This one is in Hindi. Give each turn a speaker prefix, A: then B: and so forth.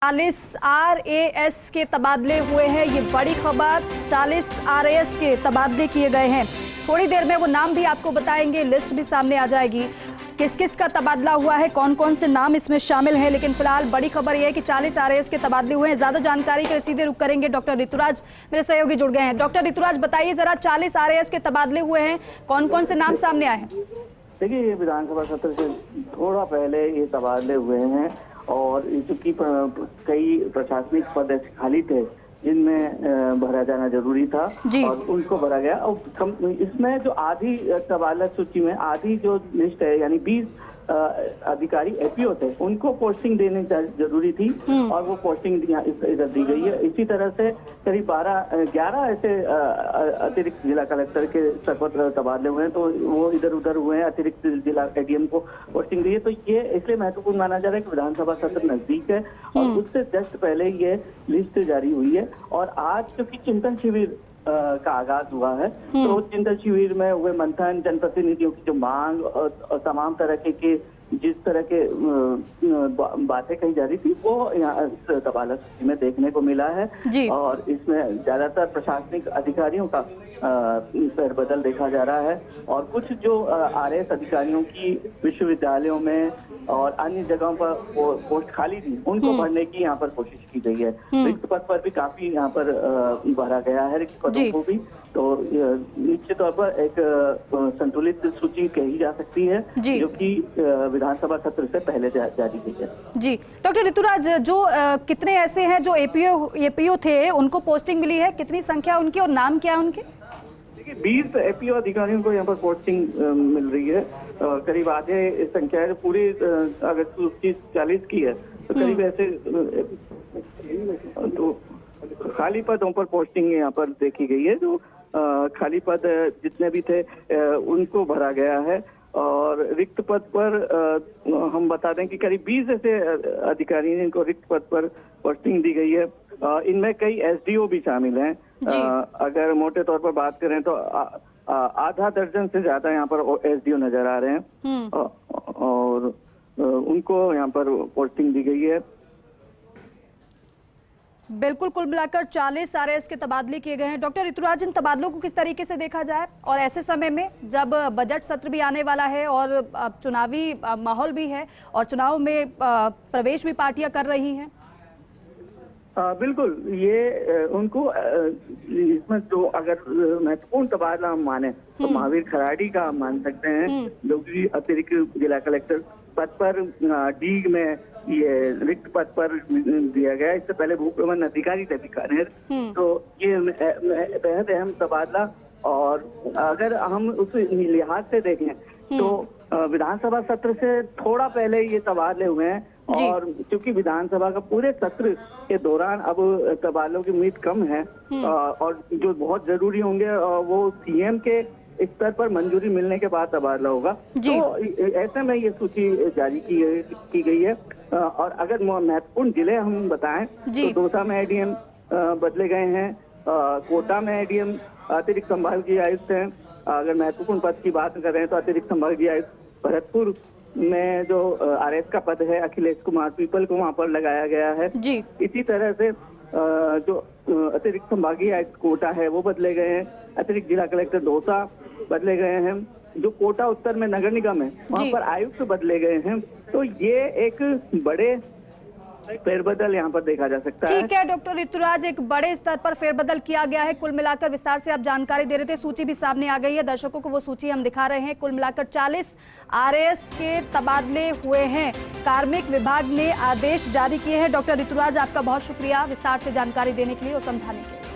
A: 40 RAS के तबादले हुए हैं। ये बड़ी खबर, 40 RAS के तबादले किए गए हैं। थोड़ी देर में वो नाम भी आपको बताएंगे, लिस्ट भी सामने आ जाएगी किस किस का तबादला हुआ है, कौन कौन से नाम इसमें शामिल हैं। लेकिन फिलहाल बड़ी खबर यह है कि 40 RAS के तबादले हुए हैं। ज्यादा जानकारी के लिए सीधे रुक करेंगे, डॉक्टर ऋतुराज मेरे सहयोगी जुड़ गए हैं। डॉक्टर ऋतुराज बताइए जरा, 40 RAS के तबादले हुए हैं, कौन कौन से नाम सामने आए हैं?
B: देखिए, ये विधानसभा सत्र से थोड़ा पहले ये तबादले हुए हैं और चूंकि कई प्रशासनिक पद ऐसे खाली थे जिनमें भरा जाना जरूरी था और उनको भरा गया। और इसमें जो आधी तबादला सूची में आधी जो लिस्ट है, यानी 20 अधिकारी एपीओ थे, उनको पोस्टिंग देनी जरूरी थी और वो पोस्टिंग इधर दी गई है। इसी तरह से करीब 11 ऐसे अतिरिक्त जिला कलेक्टर के स्तर पर तबादले हुए हैं, तो वो इधर उधर हुए हैं। अतिरिक्त जिला एडीएम को पोस्टिंग दी है, तो ये इसलिए महत्वपूर्ण माना जा रहा है कि विधानसभा सत्र नजदीक है और उससे जस्ट पहले ये लिस्ट जारी हुई है। और आज चूंकि चिंतन शिविर का आगाज हुआ है, तो चिंतन शिविर में हुए मंथन, जनप्रतिनिधियों की जो मांग और तमाम तरह के जिस तरह के बातें कही जा रही थी, वो यहाँ इस तबादला सूची में देखने को मिला है। और इसमें ज्यादातर प्रशासनिक अधिकारियों का फेरबदल देखा जा रहा है और कुछ जो RAS अधिकारियों की विश्वविद्यालयों में और अन्य जगहों पर पोस्ट खाली थी, उनको भरने की यहाँ पर कोशिश की गई है। रिक्त पद पर भी काफी यहाँ पर भरा गया है, रिक्त पदों को भी। तो निश्चित तौर पर एक संतुलित सूची कही जा सकती है, जो कि विधानसभा सत्र से पहले जारी की है। जी
A: डॉक्टर ऋतुराज, जो कितने ऐसे हैं जो एपीओ थे, उनको पोस्टिंग मिली है, कितनी संख्या उनकी और नाम क्या है उनके?
B: देखिए, 20 एपीओ अधिकारियों को यहाँ पर पोस्टिंग मिल रही है। करीब आधे संख्या है, पूरी अगर सूची 40 की है तो करीब ऐसे तो खाली पदों पर पोस्टिंग यहाँ पर देखी गई है। जो खाली पद जितने भी थे उनको भरा गया है और रिक्त पद पर हम बता दें कि करीब 20 ऐसे अधिकारी हैं जिनको रिक्त पद पर पोस्टिंग दी गई है। इनमें कई SDO भी शामिल हैं। अगर मोटे तौर पर बात करें तो आधा दर्जन से ज्यादा यहाँ पर SDO नजर आ रहे हैं और उनको यहाँ पर पोस्टिंग दी गई है।
A: बिल्कुल, कुल मिलाकर 40 RAS के तबादले किए गए हैं। डॉक्टर ऋतुराज, इन तबादलों को किस तरीके से देखा जाए और ऐसे समय में जब बजट सत्र भी आने वाला है और चुनावी माहौल भी है और चुनाव में प्रवेश भी पार्टियां कर रही हैं?
B: बिल्कुल, ये उनको इसमें तो अगर महत्वपूर्ण तबादला हम माने तो महावीर खराड़ी का हम मान सकते हैं, जो कि अतिरिक्त जिला कलेक्टर पद पर डीग में ये रिक्त पद पर दिया गया। इससे पहले भू प्रबंधन अधिकारी थे बीकानेर, तो ये बेहद अहम तबादला। और अगर हम उस लिहाज से देखें तो विधानसभा सत्र से थोड़ा पहले ये तबादले हुए हैं और क्योंकि विधानसभा का पूरे सत्र के दौरान अब तबादलों की उम्मीद कम है और जो बहुत जरूरी होंगे वो CM के स्तर पर मंजूरी मिलने के बाद तबादला होगा। तो ऐसे में ये सूची जारी की गई है। और अगर महत्वपूर्ण जिले हम बताएं तो दौसा में ADM बदले गए हैं, कोटा में ADM अतिरिक्त संभागीय आयुक्त हैं। अगर महत्वपूर्ण पद की बात करें तो अतिरिक्त संभागीय आयुक्त भरतपुर में जो RAS का पद है, अखिलेश कुमार पीपल को वहां पर लगाया गया है। इसी तरह से जो अतिरिक्त संभागीय आयुक्त कोटा है वो बदले गए हैं। अतिरिक्त जिला कलेक्टर दौसा बदले गए हैं। जो कोटा उत्तर में नगर निगम है वहां पर आयुक्त बदले गए हैं। तो ये एक बड़े फेरबदल यहाँ पर देखा जा सकता है।
A: ठीक है डॉक्टर ऋतुराज, एक बड़े स्तर पर फेरबदल किया गया है। कुल मिलाकर विस्तार से आप जानकारी दे रहे थे, सूची भी सामने आ गई है, दर्शकों को वो सूची हम दिखा रहे हैं। कुल मिलाकर 40 RAS के तबादले हुए हैं। कार्मिक विभाग ने आदेश जारी किए हैं। डॉक्टर ऋतुराज, आपका बहुत शुक्रिया विस्तार से जानकारी देने के लिए और समझाने के लिए।